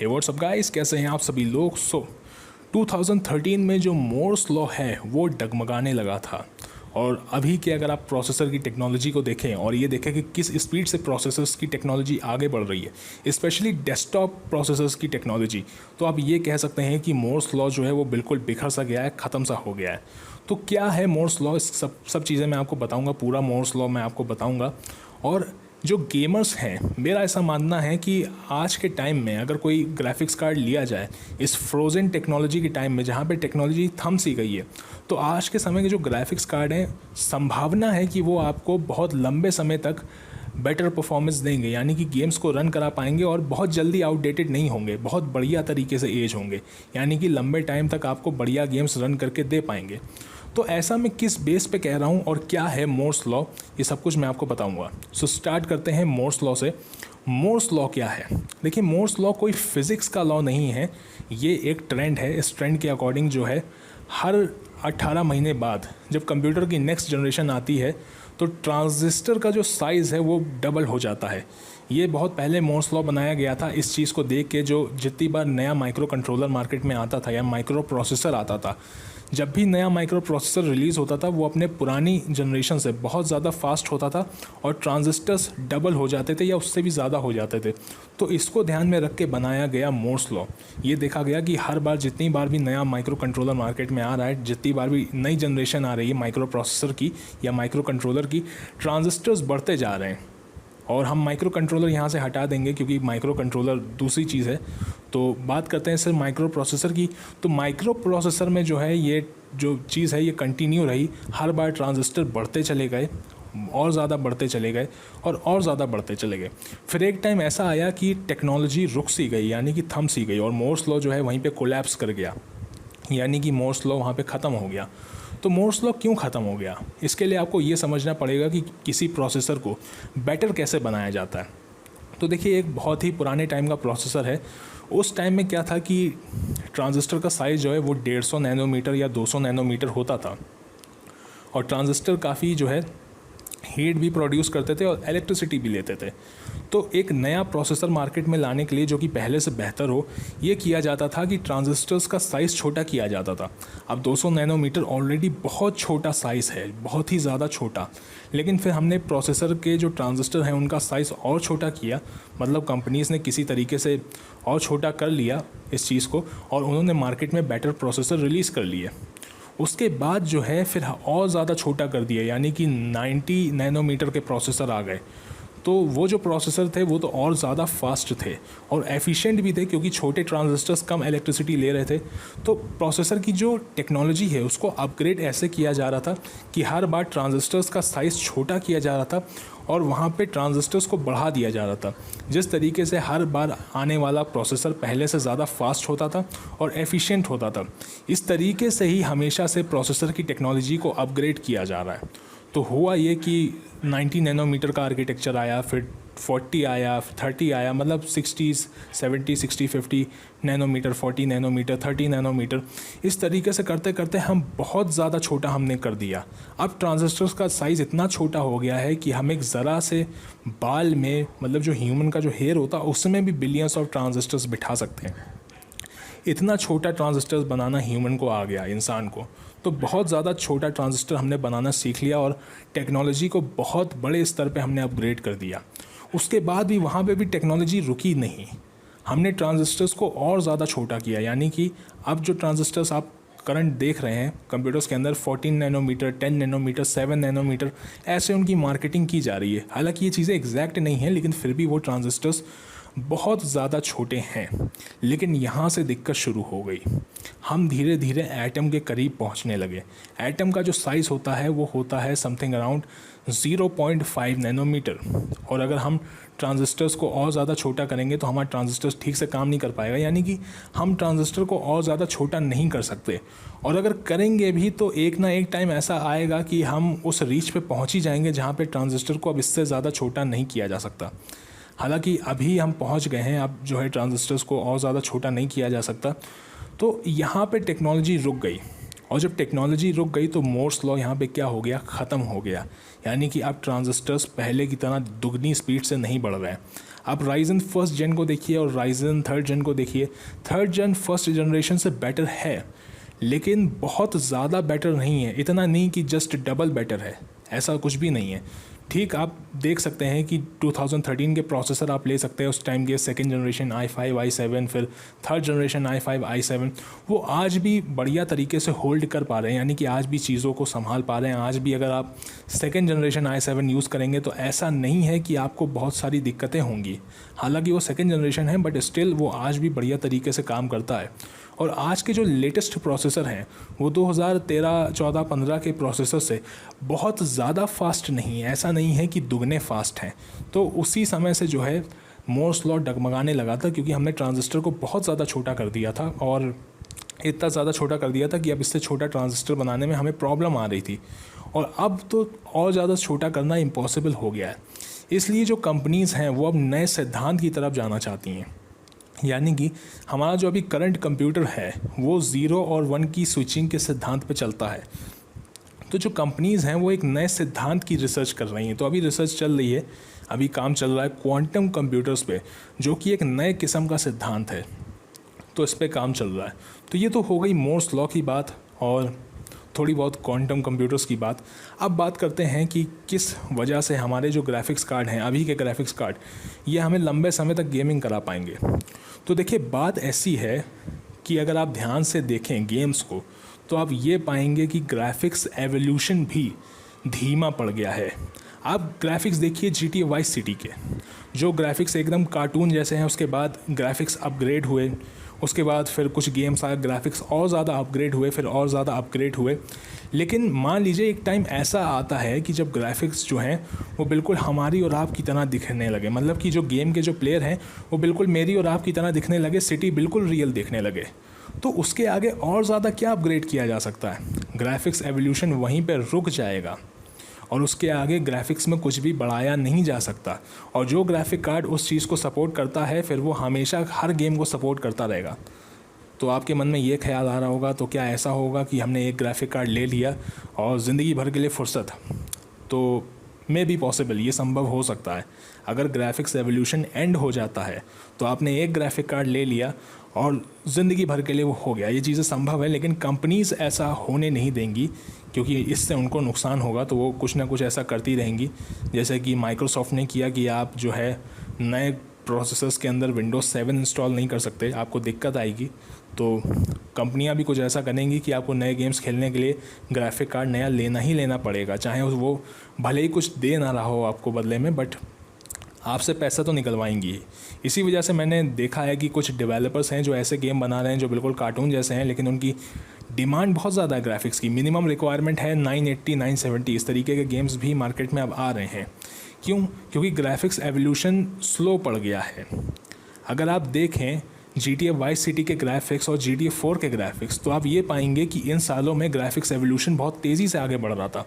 हे WhatsApp guys, कैसे हैं आप सभी लोग। 2013 में जो मोर्स लॉ है वो डगमगाने लगा था। और अभी के अगर आप प्रोसेसर की टेक्नोलॉजी को देखें और ये देखें कि किस स्पीड से प्रोसेसर्स की टेक्नोलॉजी आगे बढ़ रही है, स्पेशली डेस्कटॉप प्रोसेसर्स की टेक्नोलॉजी, तो आप ये कह सकते हैं कि मोर्स लॉ जो है वो बिल्कुल बिखर सा गया है, ख़त्म सा हो गया है। तो क्या है मोर्स लॉ, इस सब चीज़ें मैं आपको बताऊँगा, पूरा मोर्स लॉ मैं आपको बताऊँगा। और जो गेमर्स हैं, मेरा ऐसा मानना है कि आज के टाइम में अगर कोई ग्राफिक्स कार्ड लिया जाए इस फ्रोज़न टेक्नोलॉजी के टाइम में जहाँ पे टेक्नोलॉजी थम सी गई है, तो आज के समय के जो ग्राफिक्स कार्ड हैं, संभावना है कि वो आपको बहुत लंबे समय तक बेटर परफॉर्मेंस देंगे, यानी कि गेम्स को रन करा पाएंगे और बहुत जल्दी आउटडेटेड नहीं होंगे, बहुत बढ़िया तरीके से एज होंगे, यानी कि लंबे टाइम तक आपको बढ़िया गेम्स रन करके दे पाएंगे। तो ऐसा मैं किस बेस पे कह रहा हूँ और क्या है मोर्स लॉ, ये सब कुछ मैं आपको बताऊँगा। सो स्टार्ट करते हैं मोर्स लॉ से। मोर्स लॉ क्या है? देखिए, मोर्स लॉ कोई फिज़िक्स का लॉ नहीं है, ये एक ट्रेंड है। इस ट्रेंड के अकॉर्डिंग जो है, हर 18 महीने बाद जब कंप्यूटर की नेक्स्ट जनरेशन आती है तो ट्रांजिस्टर का जो साइज़ है वो डबल हो जाता है। ये बहुत पहले मोर्स लॉ बनाया गया था इस चीज़ को देख के, जो जितनी बार नया माइक्रो कंट्रोलर मार्केट में आता था या माइक्रो प्रोसेसर आता था, जब भी नया माइक्रो प्रोसेसर रिलीज़ होता था वो अपने पुरानी जनरेशन से बहुत ज़्यादा फास्ट होता था और ट्रांजिस्टर्स डबल हो जाते थे या उससे भी ज़्यादा हो जाते थे। तो इसको ध्यान में रख के बनाया गया मोर्स लॉ। ये देखा गया कि हर बार जितनी बार भी नया माइक्रो कंट्रोलर मार्केट में आ रहा है, जितनी बार भी नई जनरेशन आ रही है माइक्रो प्रोसेसर की या माइक्रो कंट्रोलर की, ट्रांजिस्टर्स बढ़ते जा रहे हैं। और हम माइक्रो कंट्रोलर यहाँ से हटा देंगे क्योंकि माइक्रो कंट्रोलर दूसरी चीज़ है। तो बात करते हैं सिर्फ माइक्रो प्रोसेसर की। तो माइक्रो प्रोसेसर में जो है, ये जो चीज़ है ये कंटिन्यू रही, हर बार ट्रांजिस्टर बढ़ते चले गए और ज़्यादा बढ़ते चले गए और ज़्यादा बढ़ते चले गए। फिर एक टाइम ऐसा आया कि टेक्नोलॉजी रुक सी गई, यानी कि थम सी गई, और मोर्स लॉ जो है वहीं पे कोलैप्स कर गया, यानी कि मोर्स लॉ वहाँ पे ख़त्म हो गया। तो मोर्स लॉ क्यों ख़त्म हो गया, इसके लिए आपको ये समझना पड़ेगा कि किसी प्रोसेसर को बेटर कैसे बनाया जाता है। तो देखिए, एक बहुत ही पुराने टाइम का प्रोसेसर है। उस टाइम में क्या था कि ट्रांजिस्टर का साइज़ जो है वो 150 नैनोमीटर या 200 नैनोमीटर होता था, और ट्रांजिस्टर काफ़ी जो है हीट भी प्रोड्यूस करते थे और इलेक्ट्रिसिटी भी लेते थे। तो एक नया प्रोसेसर मार्केट में लाने के लिए, जो कि पहले से बेहतर हो, ये किया जाता था कि ट्रांजिस्टर्स का साइज़ छोटा किया जाता था। अब 200 नैनोमीटर ऑलरेडी बहुत छोटा साइज़ है, बहुत ही ज़्यादा छोटा, लेकिन फिर हमने प्रोसेसर के जो ट्रांजिस्टर हैं उनका साइज़ और छोटा किया, मतलब कंपनीज़ ने किसी तरीके से और छोटा कर लिया इस चीज़ को, और उन्होंने मार्केट में बेटर प्रोसेसर रिलीज़ कर लिए। उसके बाद जो है फिर और ज़्यादा छोटा कर दिया, यानी कि 90 नैनोमीटर के प्रोसेसर आ गए। तो वो जो प्रोसेसर थे वो तो और ज़्यादा फास्ट थे और एफिशिएंट भी थे, क्योंकि छोटे ट्रांजिस्टर्स कम इलेक्ट्रिसिटी ले रहे थे। तो प्रोसेसर की जो टेक्नोलॉजी है उसको अपग्रेड ऐसे किया जा रहा था कि हर बार ट्रांजिस्टर्स का साइज़ छोटा किया जा रहा था और वहाँ पे ट्रांजिस्टर्स को बढ़ा दिया जा रहा था, जिस तरीके से हर बार आने वाला प्रोसेसर पहले से ज़्यादा फास्ट होता था और एफिशिएंट होता था। इस तरीके से ही हमेशा से प्रोसेसर की टेक्नोलॉजी को अपग्रेड किया जा रहा है। तो हुआ ये कि 90 नैनोमीटर का आर्किटेक्चर आया, फिर 40 आया, 30 आया, मतलब 60, 70, 60, 50 नैनोमीटर, 40 नैनोमीटर, 30 नैनोमीटर, इस तरीके से करते करते हम बहुत ज़्यादा छोटा हमने कर दिया। अब ट्रांजिस्टर्स का साइज़ इतना छोटा हो गया है कि हम एक ज़रा से बाल में, मतलब जो ह्यूमन का जो हेयर होता है उसमें भी बिलियंस ऑफ ट्रांजिस्टर्स बिठा सकते हैं। इतना छोटा ट्रांजिस्टर्स बनाना ह्यूमन को आ गया, इंसान को। तो बहुत ज़्यादा छोटा ट्रांजिस्टर हमने बनाना सीख लिया और टेक्नोलॉजी को बहुत बड़े स्तर पे हमने अपग्रेड कर दिया। उसके बाद भी वहाँ पे भी टेक्नोलॉजी रुकी नहीं, हमने ट्रांजिस्टर्स को और ज़्यादा छोटा किया, यानी कि अब जो ट्रांजिस्टर्स आप करंट देख रहे हैं कंप्यूटर्स के अंदर, 14 नैनोमीटर, 10 नैनोमीटर, 7 नैनोमीटर, ऐसे उनकी मार्केटिंग की जा रही है। हालांकि ये चीज़ें एग्जैक्ट नहीं हैं, लेकिन फिर भी वो ट्रांजिस्टर्स बहुत ज़्यादा छोटे हैं। लेकिन यहाँ से दिक्कत शुरू हो गई, हम धीरे धीरे एटम के करीब पहुँचने लगे। एटम का जो साइज़ होता है वो होता है समथिंग अराउंड 0.5 नैनोमीटर, और अगर हम ट्रांजिस्टर्स को और ज़्यादा छोटा करेंगे तो हमारा ट्रांजिस्टर्स ठीक से काम नहीं कर पाएगा, यानी कि हम ट्रांजिस्टर को और ज़्यादा छोटा नहीं कर सकते। और अगर करेंगे भी तो एक ना एक टाइम ऐसा आएगा कि हम उस रीच पे पहुँच ही जाएंगे जहाँ पे ट्रांजिस्टर को अब इससे ज़्यादा छोटा नहीं किया जा सकता। हालांकि अभी हम पहुंच गए हैं, अब जो है ट्रांजिस्टर्स को और ज़्यादा छोटा नहीं किया जा सकता। तो यहाँ पे टेक्नोलॉजी रुक गई, और जब टेक्नोलॉजी रुक गई तो मोर्स लॉ यहाँ पे क्या हो गया, ख़त्म हो गया। यानी कि अब ट्रांजिस्टर्स पहले की तरह दुगनी स्पीड से नहीं बढ़ रहे हैं। आप राइजन फर्स्ट जेन को देखिए और राइजन थर्ड जेन को देखिए, थर्ड जेन फर्स्ट जनरेशन से बेटर है, लेकिन बहुत ज़्यादा बेटर नहीं है, इतना नहीं कि जस्ट डबल बेटर है, ऐसा कुछ भी नहीं है। ठीक, आप देख सकते हैं कि 2013 के प्रोसेसर आप ले सकते हैं, उस टाइम के सेकेंड जनरेशन i5 i7, फिर थर्ड जनरेशन i5 i7, वो आज भी बढ़िया तरीके से होल्ड कर पा रहे हैं, यानी कि आज भी चीज़ों को संभाल पा रहे हैं। आज भी अगर आप सेकेंड जनरेशन i7 यूज़ करेंगे तो ऐसा नहीं है कि आपको बहुत सारी दिक्कतें होंगी। हालांकि वो सेकेंड जनरेशन है, बट स्टिल वो आज भी बढ़िया तरीके से काम करता है। और आज के जो लेटेस्ट प्रोसेसर हैं वो 2013, 14, 15 के प्रोसेसर से बहुत ज़्यादा फास्ट नहीं है, ऐसा नहीं है कि दुगने फास्ट हैं। तो उसी समय से जो है मोर्स लॉ डगमगाने लगा था, क्योंकि हमने ट्रांजिस्टर को बहुत ज़्यादा छोटा कर दिया था, और इतना ज़्यादा छोटा कर दिया था कि अब इससे छोटा ट्रांजिस्टर बनाने में हमें प्रॉब्लम आ रही थी, और अब तो और ज़्यादा छोटा करना इम्पॉसिबल हो गया है। इसलिए जो कंपनीज़ हैं वो अब नए सिद्धांत की तरफ जाना चाहती हैं, यानी कि हमारा जो अभी करंट कंप्यूटर है वो 0 और 1 की स्विचिंग के सिद्धांत पे चलता है। तो जो कंपनीज़ हैं वो एक नए सिद्धांत की रिसर्च कर रही हैं। तो अभी रिसर्च चल रही है, अभी काम चल रहा है क्वांटम कंप्यूटर्स पे, जो कि एक नए किस्म का सिद्धांत है, तो इस पे काम चल रहा है। तो ये तो हो गई मोर्स लॉ की बात और थोड़ी बहुत क्वांटम कंप्यूटर्स की बात। अब बात करते हैं कि किस वजह से हमारे जो ग्राफिक्स कार्ड हैं, अभी के ग्राफिक्स कार्ड, ये हमें लंबे समय तक गेमिंग करा पाएंगे। तो देखिए, बात ऐसी है कि अगर आप ध्यान से देखें गेम्स को, तो आप ये पाएंगे कि ग्राफिक्स एवोल्यूशन भी धीमा पड़ गया है। आप ग्राफिक्स देखिए GTA वाइस सिटी के, जो ग्राफिक्स एकदम कार्टून जैसे हैं, उसके बाद ग्राफिक्स अपग्रेड हुए, उसके बाद फिर कुछ गेम्स आए, ग्राफिक्स और ज़्यादा अपग्रेड हुए, फिर और ज़्यादा अपग्रेड हुए। लेकिन मान लीजिए एक टाइम ऐसा आता है कि जब ग्राफिक्स जो हैं वो बिल्कुल हमारी और आपकी तरह दिखने लगे, मतलब कि जो गेम के जो प्लेयर हैं वो बिल्कुल मेरी और आपकी तरह दिखने लगे, सिटी बिल्कुल रियल दिखने लगे। तो उसके आगे और ज़्यादा क्या अपग्रेड किया जा सकता है? ग्राफिक्स एवोल्यूशन वहीं पर रुक जाएगा और उसके आगे ग्राफिक्स में कुछ भी बढ़ाया नहीं जा सकता। और जो ग्राफिक कार्ड उस चीज़ को सपोर्ट करता है, फिर वो हमेशा हर गेम को सपोर्ट करता रहेगा। तो आपके मन में ये ख्याल आ रहा होगा, तो क्या ऐसा होगा कि हमने एक ग्राफिक कार्ड ले लिया और ज़िंदगी भर के लिए फुर्सत? तो मे बी पॉसिबल, ये संभव हो सकता है। अगर ग्राफिक्स एवोल्यूशन एंड हो जाता है तो आपने एक ग्राफिक कार्ड ले लिया और ज़िंदगी भर के लिए वो हो गया, ये चीज़ें संभव है। लेकिन कंपनीज़ ऐसा होने नहीं देंगी, क्योंकि इससे उनको नुकसान होगा, तो वो कुछ ना कुछ ऐसा करती रहेंगी। जैसे कि माइक्रोसॉफ्ट ने किया कि आप जो है नए प्रोसेसर्स के अंदर विंडोज़ 7 इंस्टॉल नहीं कर सकते, आपको दिक्कत आएगी। तो कंपनियां भी कुछ ऐसा करेंगी कि आपको नए गेम्स खेलने के लिए ग्राफिक कार्ड नया लेना ही लेना पड़ेगा, चाहे वो भले ही कुछ दे ना रहा हो आपको बदले में, बट आपसे पैसा तो निकलवाएंगी। इसी वजह से मैंने देखा है कि कुछ डेवलपर्स हैं जो ऐसे गेम बना रहे हैं जो बिल्कुल कार्टून जैसे हैं, लेकिन उनकी डिमांड बहुत ज़्यादा है ग्राफिक्स की। मिनिमम रिक्वायरमेंट है 980, 970, इस तरीके के गेम्स भी मार्केट में अब आ रहे हैं। क्यों? क्योंकि ग्राफिक्स एवोल्यूशन स्लो पड़ गया है। अगर आप देखें GTA वाइस सिटी के ग्राफिक्स और GTA 4 के ग्राफिक्स, तो आप ये पाएंगे कि इन सालों में ग्राफिक्स एवोल्यूशन बहुत तेज़ी से आगे बढ़ रहा था।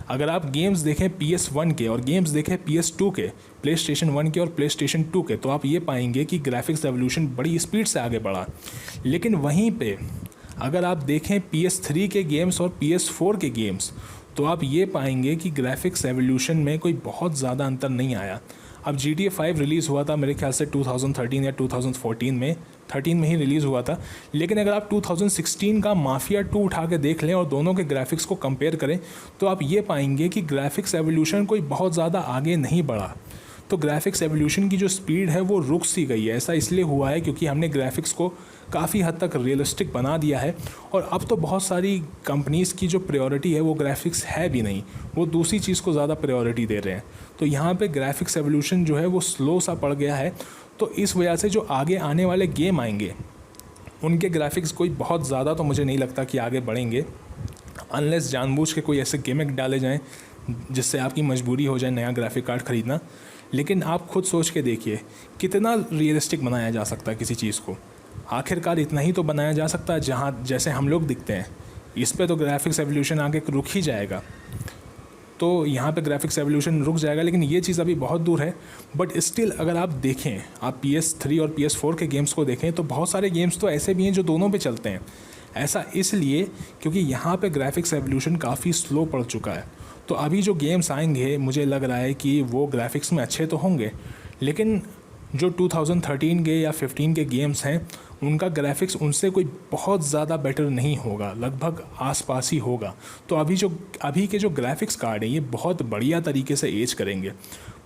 अगर आप गेम्स देखें PS1 के और गेम्स देखें PS2 के, PlayStation 1 के और PlayStation 2 के, तो आप ये पाएंगे कि ग्राफिक्स एवोल्यूशन बड़ी स्पीड से आगे बढ़ा। लेकिन वहीं पे अगर आप देखें PS3 के गेम्स और PS4 के गेम्स, तो आप ये पाएंगे कि ग्राफिक्स एवोल्यूशन में कोई बहुत ज़्यादा अंतर नहीं आया। अब GTA 5 रिलीज़ हुआ था मेरे ख्याल से 2013 या 2014 में, 13 में ही रिलीज़ हुआ था। लेकिन अगर आप 2016 का माफिया 2 उठा के देख लें और दोनों के ग्राफिक्स को कंपेयर करें, तो आप ये पाएंगे कि ग्राफिक्स एवोल्यूशन कोई बहुत ज़्यादा आगे नहीं बढ़ा। तो ग्राफिक्स एवोल्यूशन की जो स्पीड है वो रुक सी गई है। ऐसा इसलिए हुआ है क्योंकि हमने ग्राफिक्स को काफ़ी हद तक रियलिस्टिक बना दिया है, और अब तो बहुत सारी कंपनीज़ की जो प्रायोरिटी है वो ग्राफिक्स है भी नहीं, वो दूसरी चीज़ को ज़्यादा प्रायोरिटी दे रहे हैं। तो यहाँ पे ग्राफिक्स एवोल्यूशन जो है वो स्लो सा पड़ गया है। तो इस वजह से जो आगे आने वाले गेम आएंगे उनके ग्राफिक्स कोई बहुत ज़्यादा तो मुझे नहीं लगता कि आगे बढ़ेंगे, अनलेस जानबूझ के कोई ऐसे गिमिक डाले जाएँ जिससे आपकी मजबूरी हो जाए नया ग्राफिक कार्ड ख़रीदना। लेकिन आप खुद सोच के देखिए कितना रियलिस्टिक बनाया जा सकता है किसी चीज़ को। आखिरकार इतना ही तो बनाया जा सकता है जहाँ जैसे हम लोग दिखते हैं। इस पे तो ग्राफिक्स एवोल्यूशन आगे रुक ही जाएगा। तो यहाँ पे ग्राफिक्स एवोल्यूशन रुक जाएगा, लेकिन ये चीज़ अभी बहुत दूर है। बट स्टिल अगर आप देखें, आप PS3 और PS4 के गेम्स को देखें, तो बहुत सारे गेम्स तो ऐसे भी हैं जो दोनों पे चलते हैं। ऐसा इसलिए क्योंकि यहाँ पे ग्राफिक्स एवोल्यूशन काफ़ी स्लो पड़ चुका है। तो अभी जो गेम्स आएंगे मुझे लग रहा है कि वो ग्राफिक्स में अच्छे तो होंगे, लेकिन जो 2013 के या 15 के गेम्स हैं उनका ग्राफिक्स उनसे कोई बहुत ज़्यादा बेटर नहीं होगा, लगभग आसपास ही होगा। तो अभी के जो ग्राफिक्स कार्ड हैं ये बहुत बढ़िया तरीके से एज करेंगे।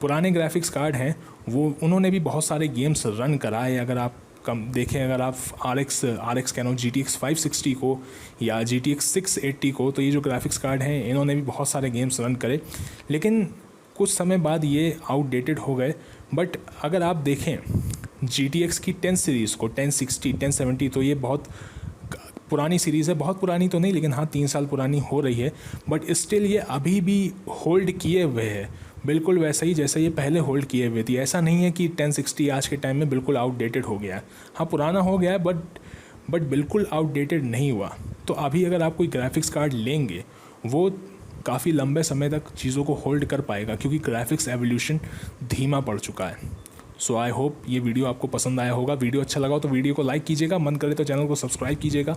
पुराने ग्राफिक्स कार्ड हैं वो उन्होंने भी बहुत सारे गेम्स रन कराए। अगर आप देखें, अगर आप RX कैनो GTX 560 को या GTX 680 को, तो ये जो ग्राफिक्स कार्ड हैं इन्होंने भी बहुत सारे गेम्स रन करे, लेकिन कुछ समय बाद ये आउटडेटेड हो गए। बट अगर आप देखें GTX की 10 सीरीज़ को, 1060, 1070, तो ये बहुत पुरानी सीरीज़ है, बहुत पुरानी तो नहीं लेकिन हाँ 3 साल पुरानी हो रही है, बट स्टिल ये अभी भी होल्ड किए हुए है, बिल्कुल वैसा ही जैसे ये पहले होल्ड किए हुए थी। ऐसा नहीं है कि 1060 आज के टाइम में बिल्कुल आउटडेटेड हो गया है, हाँ पुराना हो गया है बट बिल्कुल आउटडेटेड नहीं हुआ। तो अभी अगर आप कोई ग्राफिक्स कार्ड लेंगे वो काफ़ी लंबे समय तक चीज़ों को होल्ड कर पाएगा, क्योंकि ग्राफिक्स एवोल्यूशन धीमा पड़ चुका है। सो आई होप ये वीडियो आपको पसंद आया होगा। वीडियो अच्छा लगा हो तो वीडियो को लाइक कीजिएगा, मन करे तो चैनल को सब्सक्राइब कीजिएगा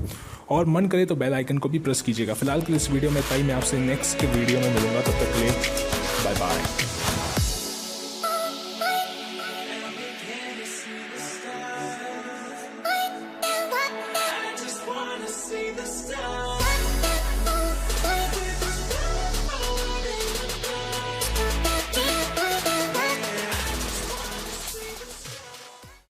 और मन करे तो बेल आइकन को भी प्रेस कीजिएगा। फिलहाल के लिए इस वीडियो में इतना ही। मैं आपसे नेक्स्ट वीडियो में मिलूंगा, तब तक के लिए बाय बाय।